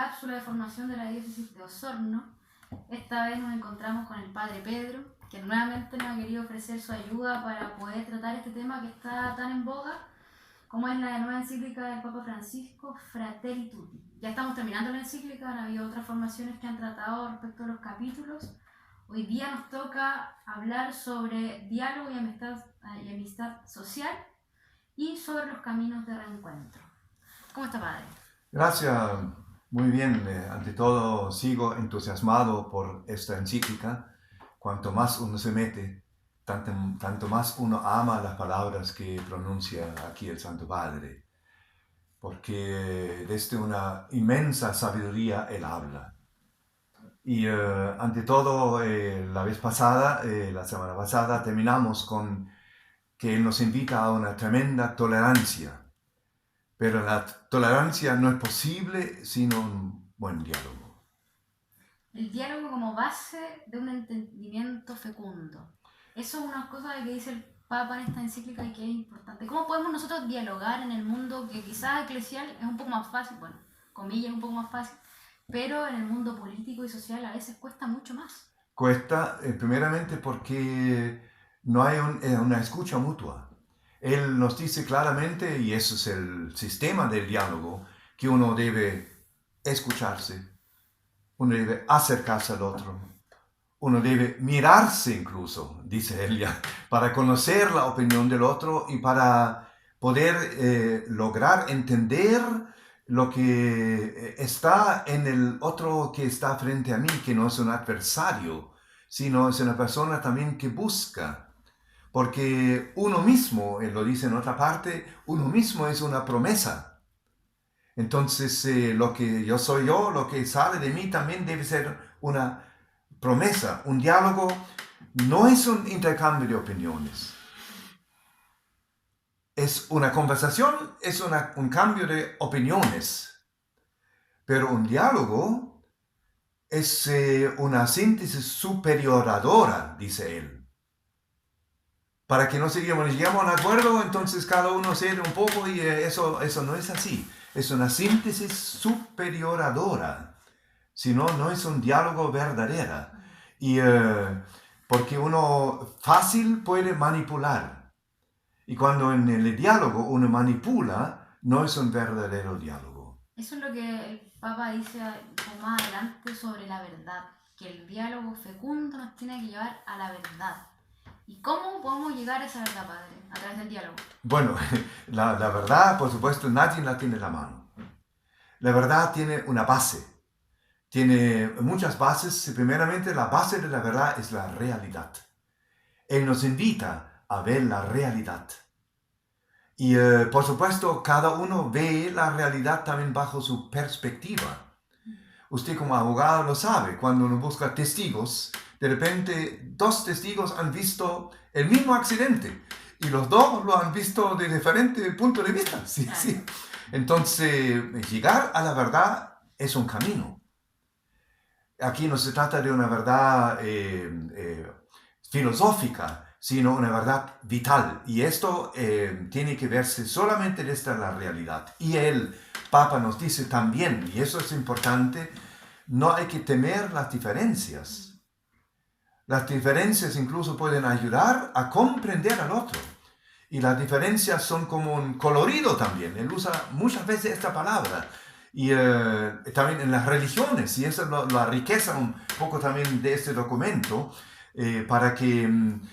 cápsula de formación de la diócesis de Osorno. Esta vez nos encontramos con el Padre Pedro, que nuevamente nos ha querido ofrecer su ayuda para poder tratar este tema que está tan en boga, como es la nueva encíclica del Papa Francisco, Fratelli Tutti. Ya estamos terminando la encíclica, han habido otras formaciones que han tratado respecto a los capítulos. Hoy día nos toca hablar sobre diálogo y amistad social y sobre los caminos de reencuentro. ¿Cómo está, Padre? Gracias, muy bien. Ante todo, sigo entusiasmado por esta encíclica. Cuanto más uno se mete, tanto más uno ama las palabras que pronuncia aquí el Santo Padre, porque desde una inmensa sabiduría él habla. Y ante todo, la semana pasada, terminamos con que él nos invita a una tremenda tolerancia. Pero la tolerancia no es posible sin un buen diálogo. El diálogo como base de un entendimiento fecundo. Eso es una cosa que dice el Papa en esta encíclica y que es importante. ¿Cómo podemos nosotros dialogar en el mundo que quizás eclesial es un poco más fácil, bueno, comillas, un poco más fácil, pero en el mundo político y social a veces cuesta mucho más? Cuesta, primeramente porque no hay una escucha mutua. Él nos dice claramente, y eso es el sistema del diálogo, que uno debe escucharse, uno debe acercarse al otro, uno debe mirarse incluso, dice él ya, para conocer la opinión del otro y para poder lograr entender lo que está en el otro que está frente a mí, que no es un adversario, sino es una persona también que busca. Porque uno mismo, él lo dice en otra parte, uno mismo es una promesa. Entonces, lo que yo soy yo, lo que sale de mí también debe ser una promesa. Un diálogo no es un intercambio de opiniones. Es una conversación, es un cambio de opiniones. Pero un diálogo es una síntesis superioradora, dice él. Para que no lleguemos a un acuerdo, entonces cada uno cede un poco y eso no es así. Es una síntesis superioradora. Si no, no es un diálogo verdadero. Y porque uno fácil puede manipular. Y cuando en el diálogo uno manipula, no es un verdadero diálogo. Eso es lo que el Papa dice más adelante sobre la verdad, que el diálogo fecundo nos tiene que llevar a la verdad. ¿Y cómo podemos llegar a esa verdad, Padre? A través del diálogo. Bueno, la verdad, por supuesto, nadie la tiene en la mano. La verdad tiene una base. Tiene muchas bases. Primeramente, la base de la verdad es la realidad. Él nos invita a ver la realidad. Y por supuesto, cada uno ve la realidad también bajo su perspectiva. Usted como abogado lo sabe, cuando uno busca testigos, de repente 2 testigos han visto el mismo accidente y los 2 lo han visto de diferente punto de vista. Sí, sí. Entonces, llegar a la verdad es un camino. Aquí no se trata de una verdad filosófica, sino una verdad vital. Y esto tiene que verse solamente desde la realidad. Y el Papa nos dice también, y eso es importante, no hay que temer las diferencias. Las diferencias incluso pueden ayudar a comprender al otro. Y las diferencias son como un colorido también. Él usa muchas veces esta palabra. Y también en las religiones, y esa es la riqueza un poco también de este documento, para que un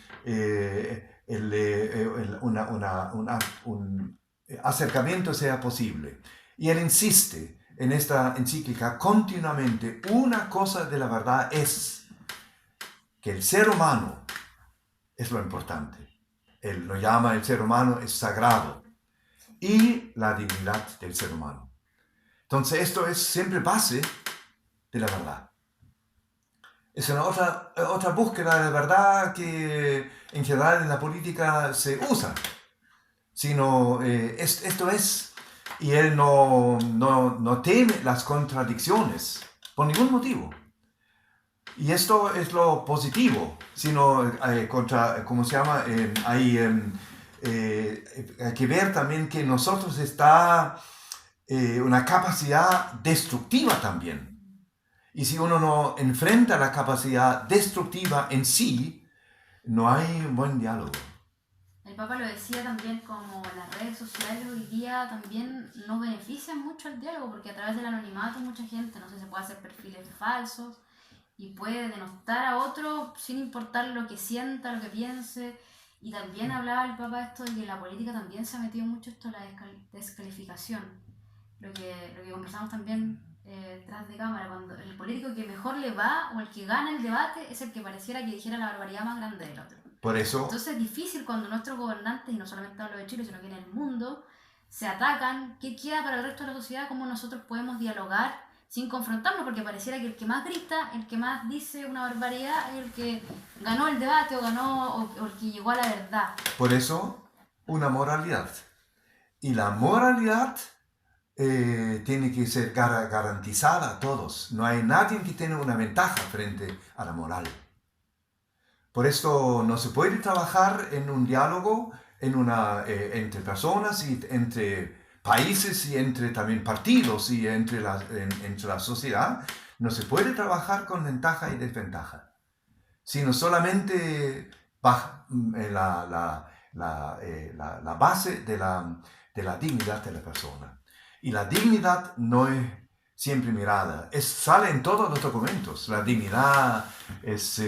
acercamiento sea posible. Y él insiste en esta encíclica continuamente, una cosa de la verdad es que el ser humano es lo importante. Él lo llama el ser humano es sagrado y la dignidad del ser humano. Entonces esto es siempre base de la verdad. Es una otra búsqueda de verdad que en general en la política se usa. Sino esto es, y él no teme las contradicciones por ningún motivo. Y esto es lo positivo, sino ¿cómo se llama? Hay que ver también que nosotros está una capacidad destructiva también. Y si uno no enfrenta la capacidad destructiva en sí, no hay un buen diálogo. El Papa lo decía también, como las redes sociales hoy día también no benefician mucho el diálogo, porque a través del anonimato mucha gente, no sé, se puede hacer perfiles falsos y puede denostar a otro sin importar lo que sienta, lo que piense. Y también hablaba el Papa esto de que la política también se ha metido mucho esto, la descalificación. Lo que conversamos también tras de cámara, cuando el político que mejor le va o el que gana el debate es el que pareciera que dijera la barbaridad más grande del otro. Por eso, Entonces es difícil cuando nuestros gobernantes, y no solamente hablo de Chile, sino que en el mundo, se atacan. ¿Qué queda para el resto de la sociedad? ¿Cómo nosotros podemos dialogar sin confrontarnos? Porque pareciera que el que más grita, el que más dice una barbaridad, es el que ganó el debate o el que llegó a la verdad. por eso, una moralidad. Y la moralidad tiene que ser garantizada a todos. No hay nadie que tenga una ventaja frente a la moral. Por esto no se puede trabajar en un diálogo entre personas y entre países y entre también partidos y entre la sociedad. No se puede trabajar con ventaja y desventaja, sino solamente la base de la dignidad de la persona. Y la dignidad no es siempre mirada, sale en todos los documentos. La dignidad es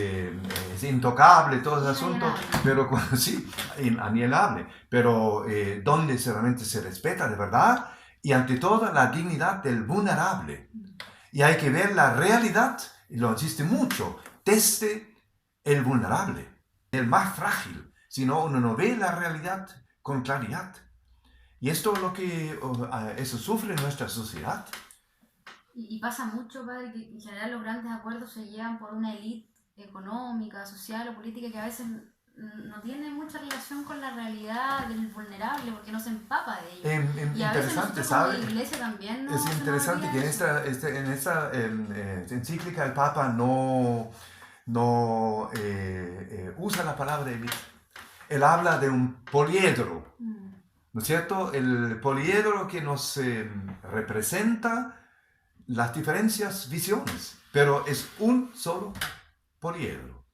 intocable, todo ese asunto, pero sí, inalienable, pero donde realmente se respeta de verdad y ante todo la dignidad del vulnerable. Y hay que ver la realidad, y lo insiste mucho, desde el vulnerable, el más frágil, si no uno no ve la realidad con claridad. Y esto es lo que eso sufre nuestra sociedad. Y pasa mucho, padre, que en general los grandes acuerdos se llevan por una élite económica, social o política que a veces no tiene mucha relación con la realidad del vulnerable, porque no se empapa de ello. Y a veces nosotros como iglesia también es interesante que en esta encíclica el Papa no usa la palabra élite. Él habla de un poliedro, ¿no es cierto? El poliedro que nos representa las diferentes visiones, pero es un solo poliedro,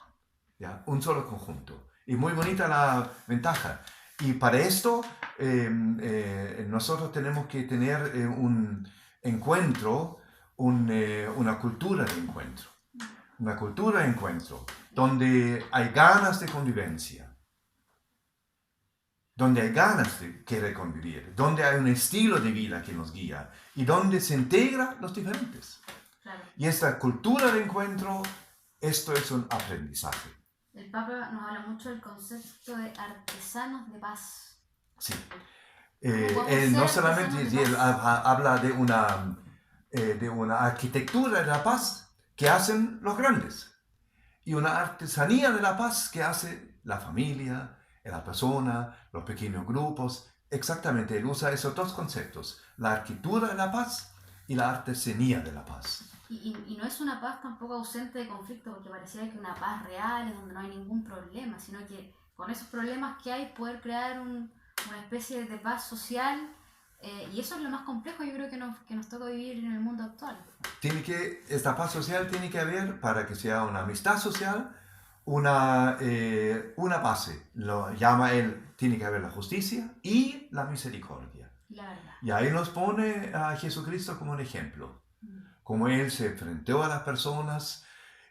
¿ya? Un solo conjunto. Y muy bonita la ventaja. Y para esto nosotros tenemos que tener un encuentro, una cultura de encuentro. Una cultura de encuentro donde hay ganas de convivencia, donde hay ganas de querer convivir, donde hay un estilo de vida que nos guía y donde se integran los diferentes. Claro. Y esta cultura de encuentro, esto es un aprendizaje. El Papa nos habla mucho del concepto de artesanos de paz. Sí. Él no solamente él habla de una arquitectura de la paz que hacen los grandes y una artesanía de la paz que hace la familia, la persona, los pequeños grupos. Exactamente, él usa esos dos conceptos, la arquitectura de la paz y la artesanía de la paz. Y no es una paz tampoco ausente de conflicto, porque pareciera que una paz real es donde no hay ningún problema, sino que con esos problemas que hay poder crear una especie de paz social, y eso es lo más complejo, yo creo que nos toca vivir en el mundo actual. Esta paz social tiene que haber, para que sea una amistad social, una base, lo llama él, tiene que haber la justicia y la misericordia. La verdad. Y ahí nos pone a Jesucristo como un ejemplo, como él se enfrentó a las personas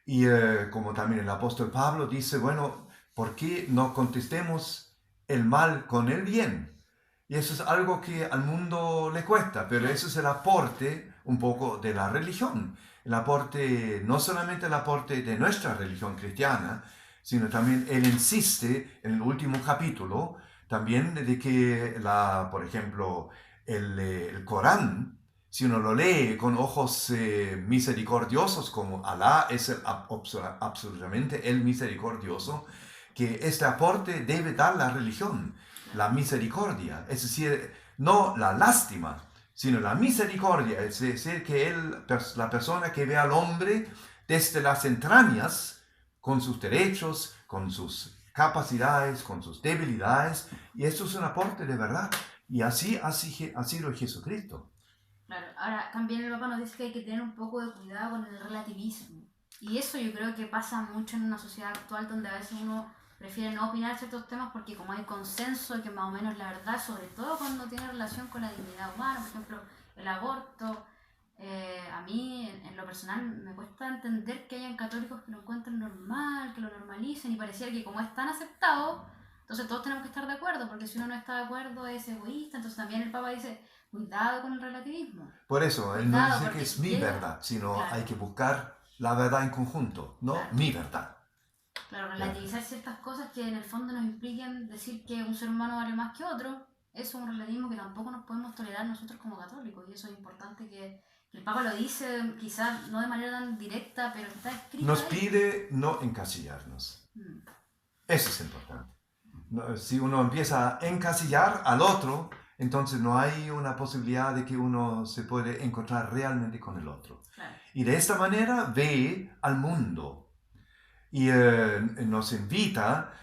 y como también el apóstol Pablo dice, bueno, ¿por qué no contestemos el mal con el bien? Y eso es algo que al mundo le cuesta, pero eso es el aporte un poco de la religión. El aporte, no solamente el aporte de nuestra religión cristiana, sino también él insiste en el último capítulo también de que, por ejemplo, el Corán, si uno lo lee con ojos misericordiosos, como Alá es absolutamente el misericordioso, que este aporte debe dar la religión, la misericordia, es decir, no la lástima, sino la misericordia, es decir, que la persona que ve al hombre desde las entrañas, con sus derechos, con sus capacidades, con sus debilidades, y esto es un aporte de verdad, y así ha sido Jesucristo. Claro, ahora también el Papa nos dice que hay que tener un poco de cuidado con el relativismo. Y eso yo creo que pasa mucho en una sociedad actual donde a veces uno prefiere no opinar ciertos temas porque como hay consenso de que más o menos la verdad, sobre todo cuando tiene relación con la dignidad humana, por ejemplo, el aborto, a mí en lo personal me cuesta entender que hayan católicos que lo encuentren normal, que lo normalicen y pareciera que como es tan aceptado, entonces todos tenemos que estar de acuerdo, porque si uno no está de acuerdo es egoísta. Entonces también el Papa dice, cuidado con el relativismo. Por eso, él no Cuidado, dice que porque es mi llega, verdad, sino claro, hay que buscar la verdad en conjunto, no claro, mi verdad. claro, Ya. relativizar ciertas cosas que en el fondo nos impliquen decir que un ser humano vale más que otro, eso es un relativismo que tampoco nos podemos tolerar nosotros como católicos, y eso es importante que el Papa lo dice, quizás no de manera tan directa, pero está escrito Nos ahí. pide no encasillarnos. Eso es importante. Si uno empieza a encasillar al otro, entonces no hay una posibilidad de que uno se puede encontrar realmente con el otro. Claro. Y de esta manera ve al mundo y nos invita,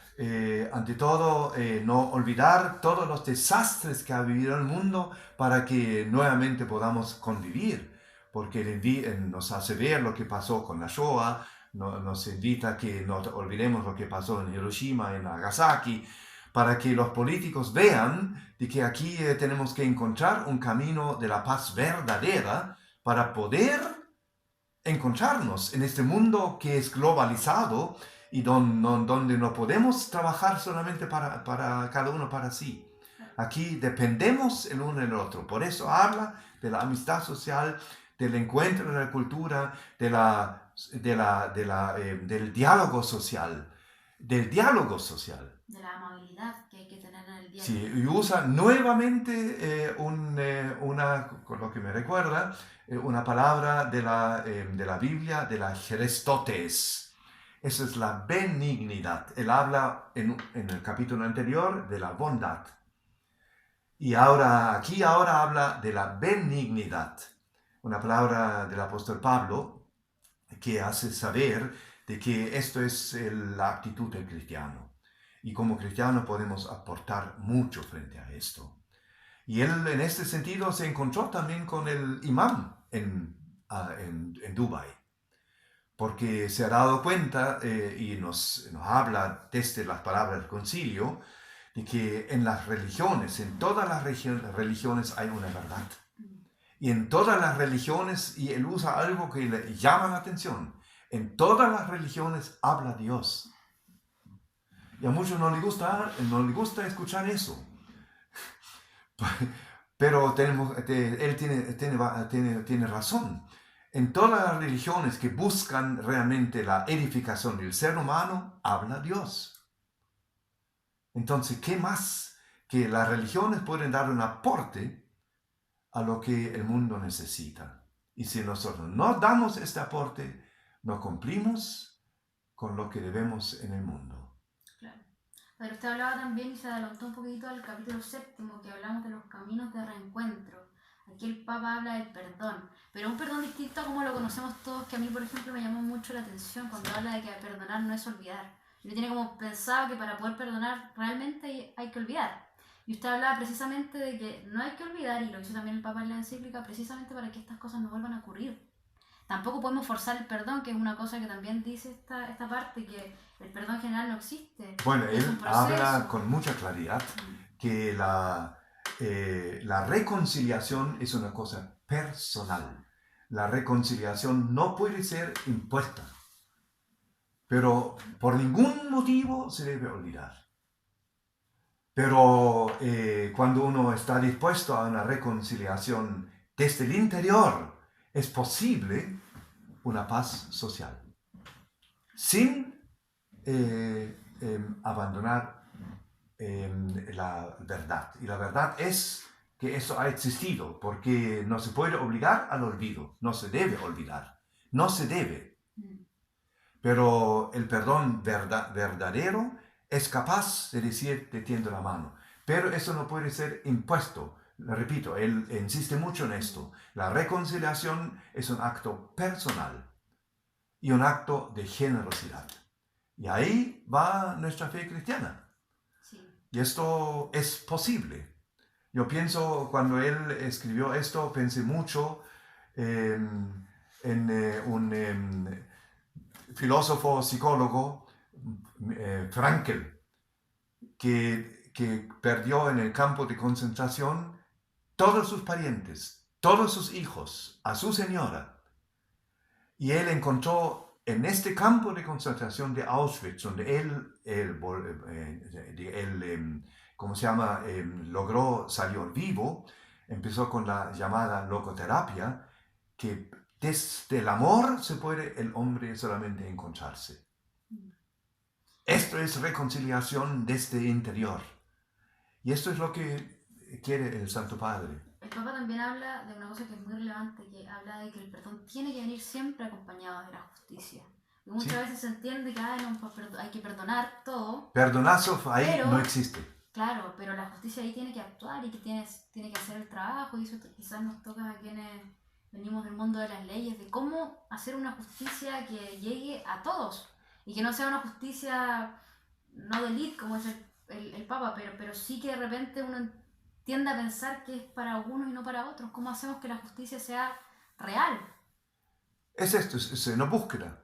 ante todo, no olvidar todos los desastres que ha vivido el mundo para que nuevamente podamos convivir, porque nos hace ver lo que pasó con la Shoah, nos invita a que no olvidemos lo que pasó en Hiroshima, en Nagasaki, para que los políticos vean de que aquí tenemos que encontrar un camino de la paz verdadera para poder encontrarnos en este mundo que es globalizado y donde no podemos trabajar solamente para cada uno para sí. Aquí dependemos el uno del otro. Por eso habla de la amistad social, del encuentro de la cultura, del diálogo social. Del diálogo social. De la amabilidad que hay que tener en el diálogo. Sí, y usa nuevamente con lo que me recuerda, una palabra de la Biblia, de la Gerestotes. Esa es la benignidad. Él habla en el capítulo anterior de la bondad. Y ahora habla de la benignidad. Una palabra del apóstol Pablo que hace saber de que esto es la actitud del cristiano. Y como cristianos podemos aportar mucho frente a esto. Y él en este sentido se encontró también con el imán en Dubái, porque se ha dado cuenta y nos habla desde las palabras del concilio, de que en las religiones, en todas las religiones hay una verdad. Y en todas las religiones, y él usa algo que le llama la atención, en todas las religiones habla Dios. Y a muchos no les gusta escuchar eso. Pero él tiene razón. En todas las religiones que buscan realmente la edificación del ser humano, habla Dios. Entonces, ¿qué más que las religiones pueden dar un aporte a lo que el mundo necesita? Y si nosotros no damos este aporte, no cumplimos con lo que debemos en el mundo. Pero usted hablaba también y se adelantó un poquito al capítulo 7, que hablamos de los caminos de reencuentro. Aquí el Papa habla del perdón, pero un perdón distinto a como lo conocemos todos, que a mí, por ejemplo, me llamó mucho la atención cuando habla de que perdonar no es olvidar. Uno tiene como pensado que para poder perdonar realmente hay que olvidar. Y usted hablaba precisamente de que no hay que olvidar, y lo hizo también el Papa en la encíclica, precisamente para que estas cosas no vuelvan a ocurrir. Tampoco podemos forzar el perdón, que es una cosa que también dice esta parte, que el perdón en general no existe. Bueno, él habla con mucha claridad que la reconciliación es una cosa personal. La reconciliación no puede ser impuesta, pero por ningún motivo se debe olvidar. Pero cuando uno está dispuesto a una reconciliación desde el interior, es posible una paz social, sin abandonar la verdad. Y la verdad es que eso ha existido, porque no se puede obligar al olvido, no se debe olvidar, no se debe. Pero el perdón verdadero es capaz de decir te tiendo la mano, pero eso no puede ser impuesto. Repito, él insiste mucho en esto. La reconciliación es un acto personal y un acto de generosidad. Y ahí va nuestra fe cristiana. Sí. Y esto es posible. Yo pienso, cuando él escribió esto, pensé mucho en un filósofo psicólogo, Frankl, que perdió en el campo de concentración todos sus parientes, todos sus hijos, a su señora. Y él encontró en este campo de concentración de Auschwitz, donde ¿cómo se llama? Salió vivo, empezó con la llamada logoterapia, que desde el amor se puede el hombre solamente encontrarse. Esto es reconciliación desde el interior. Y esto es lo que quiere el Santo Padre. El Papa también habla de una cosa que es muy relevante, que habla de que el perdón tiene que venir siempre acompañado de la justicia. Y muchas veces se entiende que hay que perdonar todo. Perdonazo ahí no existe. Claro, pero la justicia ahí tiene que actuar y que tiene que hacer el trabajo, y eso quizás nos toca a quienes venimos del mundo de las leyes, de cómo hacer una justicia que llegue a todos y que no sea una justicia no de élite como es el Papa, pero sí que de repente uno tiende a pensar que es para algunos y no para otros. ¿Cómo hacemos que la justicia sea real? Es esto, es una búsqueda.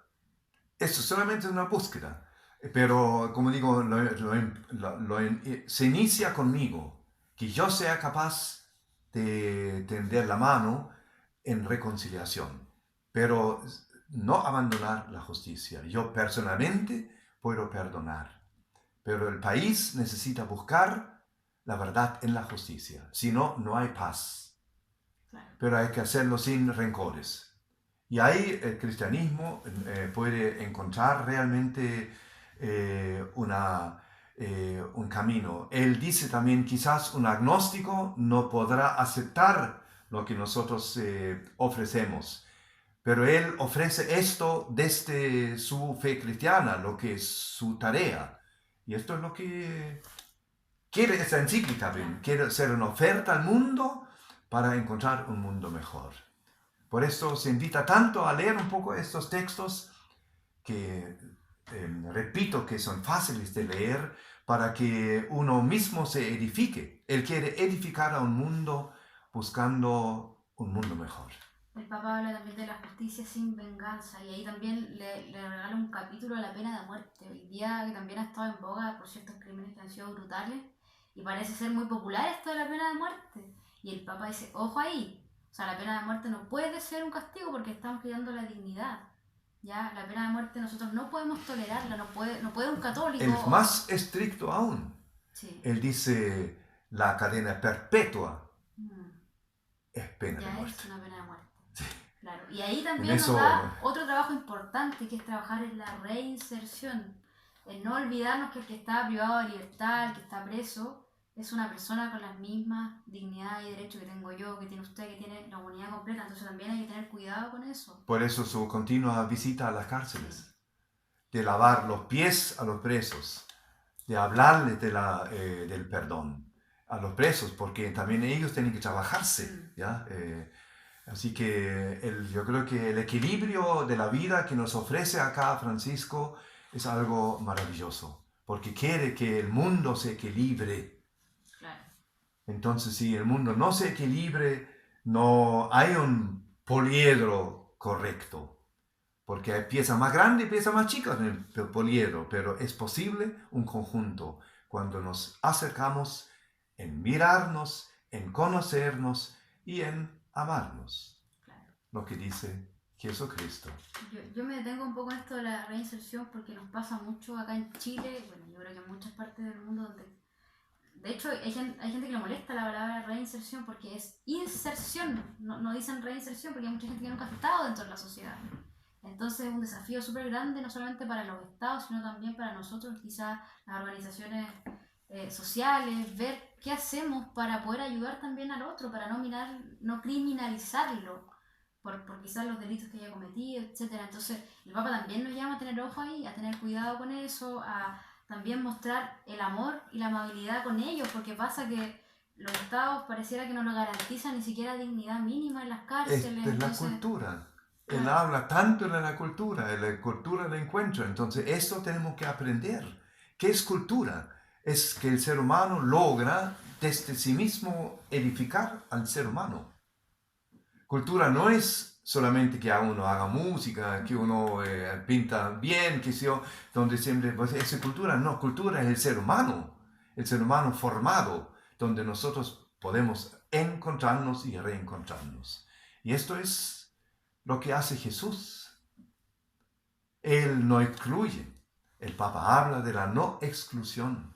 Esto solamente es una búsqueda. Pero, como digo, se inicia conmigo, que yo sea capaz de tender la mano en reconciliación, pero no abandonar la justicia. Yo personalmente puedo perdonar, pero el país necesita buscar la verdad en la justicia, si no, no hay paz. Pero hay que hacerlo sin rencores. Y ahí el cristianismo puede encontrar realmente un camino. Él dice también, quizás un agnóstico no podrá aceptar lo que nosotros ofrecemos, pero él ofrece esto desde su fe cristiana, lo que es su tarea. Y esto es lo que quiere esta encíclica, quiere ser una oferta al mundo para encontrar un mundo mejor. Por eso se invita tanto a leer un poco estos textos que, repito, que son fáciles de leer para que uno mismo se edifique. Él quiere edificar a un mundo buscando un mundo mejor. El Papa habla también de la justicia sin venganza, y ahí también le regala un capítulo a la pena de muerte. Hoy día, que también ha estado en boga por ciertos crímenes que han sido brutales, y parece ser muy popular esto de la pena de muerte. Y el Papa dice, ojo ahí, o sea, la pena de muerte no puede ser un castigo porque estamos cuidando la dignidad. ¿Ya? La pena de muerte nosotros no podemos tolerarla, no puede un católico... El más estricto aún. Sí. Él dice, la cadena perpetua es pena de muerte. Es una pena de muerte. Sí. Claro. Y ahí también nos da otro trabajo importante, que es trabajar en la reinserción. El no olvidarnos que el que está privado de libertad, el que está preso, es una persona con las mismas dignidades y derechos que tengo yo, que tiene usted, que tiene la humanidad completa. Entonces también hay que tener cuidado con eso. Por eso su continua visita a las cárceles, de lavar los pies a los presos, de hablarles del perdón a los presos, porque también ellos tienen que trabajarse, ¿ya? Así que yo creo que el equilibrio de la vida que nos ofrece acá Francisco es algo maravilloso, porque quiere que el mundo se equilibre. Claro. Entonces, si el mundo no se equilibre, no hay un poliedro correcto, porque hay piezas más grandes y piezas más chicas en el poliedro, pero es posible un conjunto cuando nos acercamos en mirarnos, en conocernos y en amarnos. Claro. Lo que dice Jesucristo. Yo me detengo un poco en esto de la reinserción porque nos pasa mucho acá en Chile, bueno, yo creo que en muchas partes del mundo donde... De hecho, hay gente que le molesta la palabra reinserción porque es inserción, no dicen reinserción porque hay mucha gente que nunca ha estado dentro de la sociedad. Entonces es un desafío súper grande, no solamente para los estados, sino también para nosotros, quizás las organizaciones sociales, ver qué hacemos para poder ayudar también al otro, para no criminalizarlo por quizás los delitos que haya cometido, etc. Entonces el Papa también nos llama a tener ojo ahí, a tener cuidado con eso, a también mostrar el amor y la amabilidad con ellos, porque pasa que los estados pareciera que no nos garantizan ni siquiera dignidad mínima en las cárceles. Esta es la cultura. Él habla tanto de la cultura del encuentro. Entonces, esto tenemos que aprender. ¿Qué es cultura? Es que el ser humano logra desde sí mismo edificar al ser humano. Cultura no es solamente que uno haga música, que uno pinta bien, que sea, donde siempre, pues, esa cultura, no, cultura es el ser humano formado, donde nosotros podemos encontrarnos y reencontrarnos. Y esto es lo que hace Jesús. Él no excluye. El Papa habla de la no exclusión.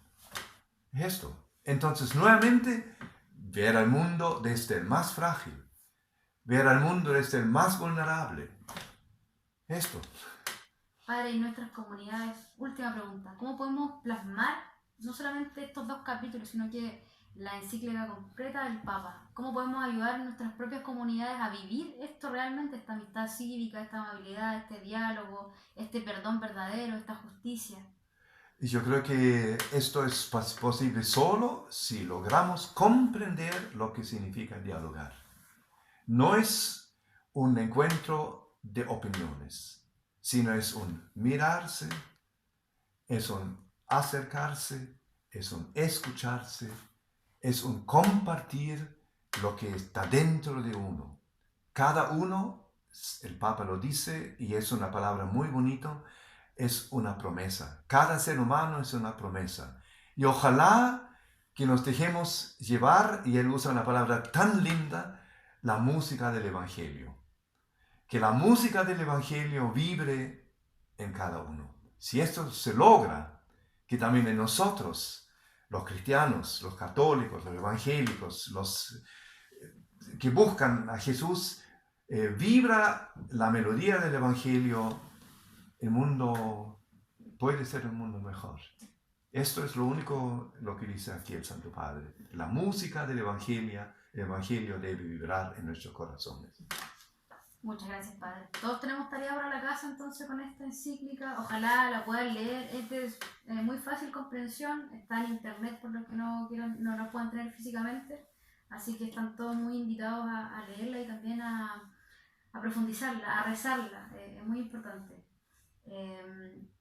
Esto. Entonces, nuevamente, ver al mundo desde el más frágil, ver al mundo desde el más vulnerable. Esto. Padre, y nuestras comunidades, última pregunta, ¿cómo podemos plasmar no solamente estos 2 capítulos, sino que la encíclica completa del Papa? ¿Cómo podemos ayudar a nuestras propias comunidades a vivir esto realmente, esta amistad cívica, esta amabilidad, este diálogo, este perdón verdadero, esta justicia? Y yo creo que esto es posible solo si logramos comprender lo que significa dialogar. No es un encuentro de opiniones, sino es un mirarse, es un acercarse, es un escucharse, es un compartir lo que está dentro de uno. Cada uno, el Papa lo dice, y es una palabra muy bonita, es una promesa. Cada ser humano es una promesa. Y ojalá que nos dejemos llevar, y él usa una palabra tan linda, la música del Evangelio. Que la música del Evangelio vibre en cada uno. Si esto se logra, que también en nosotros, los cristianos, los católicos, los evangélicos, los que buscan a Jesús, vibra la melodía del Evangelio, el mundo puede ser un mundo mejor. Esto es lo único lo que dice aquí el Santo Padre. La música del Evangelio debe vibrar en nuestros corazones. Muchas gracias, Padre. Todos tenemos tarea para la casa entonces con esta encíclica. Ojalá la puedan leer. Es de muy fácil comprensión. Está en internet por los que no la puedan tener físicamente. Así que están todos muy invitados a leerla y también a profundizarla, a rezarla. Es muy importante.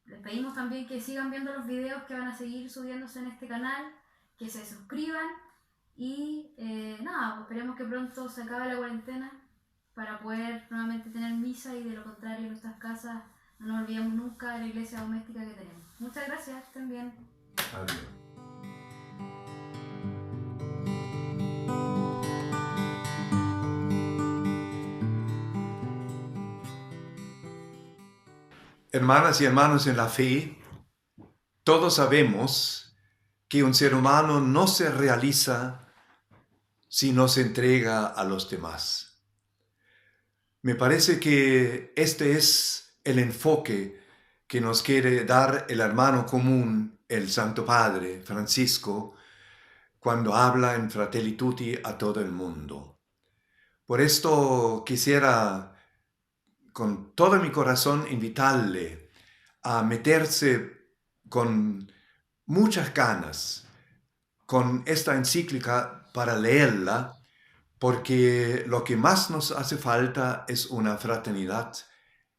Les pedimos también que sigan viendo los videos que van a seguir subiéndose en este canal, que se suscriban y nada, pues esperemos que pronto se acabe la cuarentena para poder nuevamente tener misa y de lo contrario en nuestras casas no nos olvidemos nunca de la iglesia doméstica que tenemos. Muchas gracias, estén bien. Adiós. Hermanas y hermanos en la fe, todos sabemos que un ser humano no se realiza si no se entrega a los demás. Me parece que este es el enfoque que nos quiere dar el hermano común, el Santo Padre Francisco, cuando habla en Fratelli Tutti a todo el mundo. Por esto quisiera con todo mi corazón invitarle a meterse con muchas ganas con esta encíclica para leerla, porque lo que más nos hace falta es una fraternidad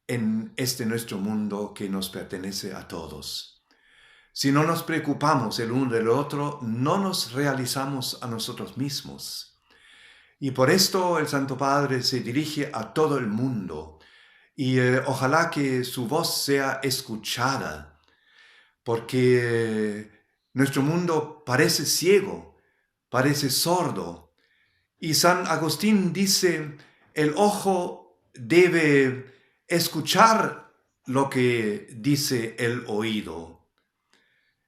en este nuestro mundo que nos pertenece a todos. Si no nos preocupamos el uno del otro, no nos realizamos a nosotros mismos. Y por esto el Santo Padre se dirige a todo el mundo y ojalá que su voz sea escuchada, porque nuestro mundo parece ciego, parece sordo. Y San Agustín dice, el ojo debe escuchar lo que dice el oído.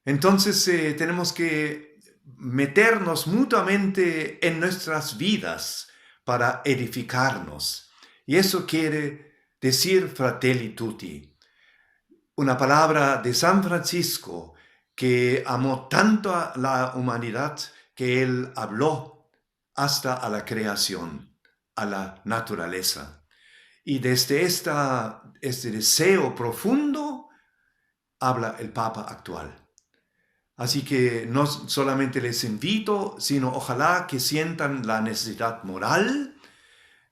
Entonces tenemos que meternos mutuamente en nuestras vidas para edificarnos. Y eso quiere decir Fratelli Tutti, una palabra de San Francisco que amó tanto a la humanidad que él habló hasta a la creación, a la naturaleza. Y desde este deseo profundo habla el Papa actual. Así que no solamente les invito, sino ojalá que sientan la necesidad moral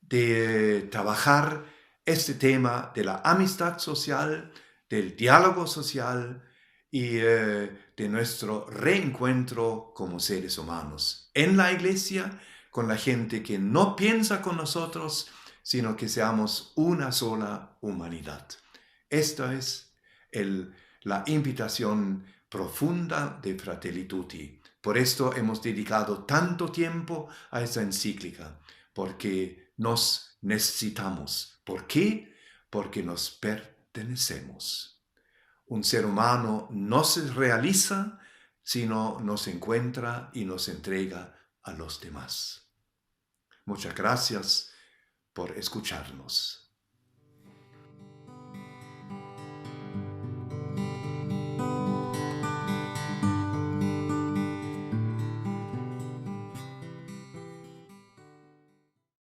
de trabajar este tema de la amistad social, del diálogo social y de de nuestro reencuentro como seres humanos, en la iglesia, con la gente que no piensa con nosotros, sino que seamos una sola humanidad. Esta es la invitación profunda de Fratelli Tutti. Por esto hemos dedicado tanto tiempo a esta encíclica, porque nos necesitamos. ¿Por qué? Porque nos pertenecemos. Un ser humano no se realiza, sino nos encuentra y nos entrega a los demás. Muchas gracias por escucharnos.